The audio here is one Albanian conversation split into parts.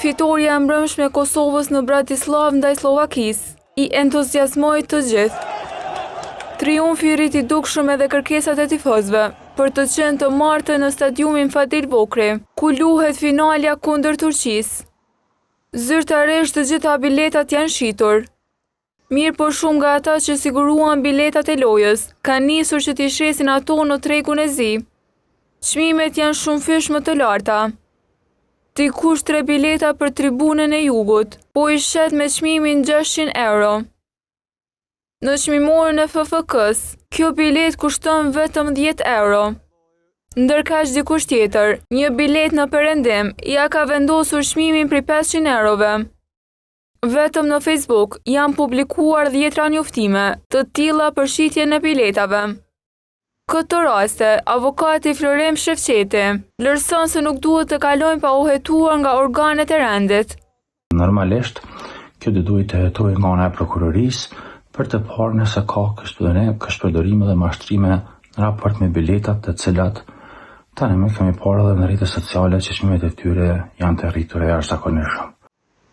Fitoria e mbrëmshme e Kosovës në Bratislav ndaj Slovakisë i entuziazmoi të gjithë. Triumfi i rit i dukshëm edhe kërkesat e tifozëve për të qenë të martë në stadiumin Fadil Vokri, ku luhet finalja kundër Turqisë. Zyrtarisht të gjitha biletat janë shitur. Mirë po shumë nga ata që siguruan biletat e lojës, kanë nisur që t'i shesin ato në tregun e zi. Çmimet janë shumë fysh më të larta. Dikush 3 bileta për tribunën e jugut, po i shet me çmimin 600 euro. Në çmimorën e FFK-s, kjo bilet kushton vetëm 10 euro. Ndërkaq dikush tjetër, një bilet në perëndim, ja ka vendosur çmimin prej 500 eurove. Vetëm në Facebook janë publikuar 10 njoftime të tilla për shitjen e biletave. Këtë raste, avokati Florem Shefqeti vlerëson se nuk duhet të kalojnë pa u hetuar nga organet e rendit. Normalisht, kjo duhet të hetojë nga ana e prokurorisë për të parë nëse ka kështpërdorime dhe mashtrime në raport me biletat të cilat tani më kemi parë edhe në rrjetet sociale që çmimet e tyre janë të rritura jashtëzakonisht.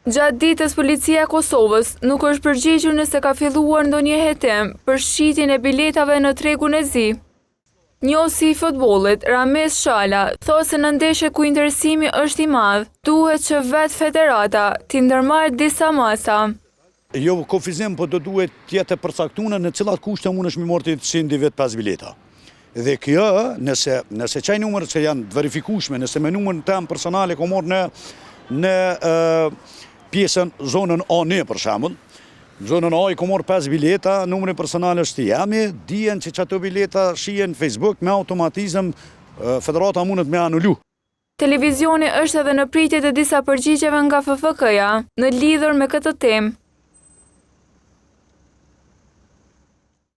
Gjatë ditës policia e Kosovës nuk është përgjigjur nëse ka filluar ndonjë hetim për shitjen e biletave në tregun e zi. Njohësi i futbollit, Rames Shala, thotë se në ndeshje ku interesimi është i madh, duhet që vetë federata t'i ndërmarrë disa masa. Jo kufizim, po do duhet tjetë përcaktuar në cilat kushte mund është mi morti të shindi vetë 5 bileta. Dhe kjo, nëse qaj numër që janë të verifikueshme, nëse me numër në tem personale ko morë në pjesën zonën A1 për shembull, zonën A i ko morë 5 bileta, numërin personale është jemi, dijen që ato bileta shihen në Facebook me automatizëm, federata mundet me anulu. Televizioni është edhe në pritje të disa përgjigjeve nga FFK-ja në lidhur me këtë temë.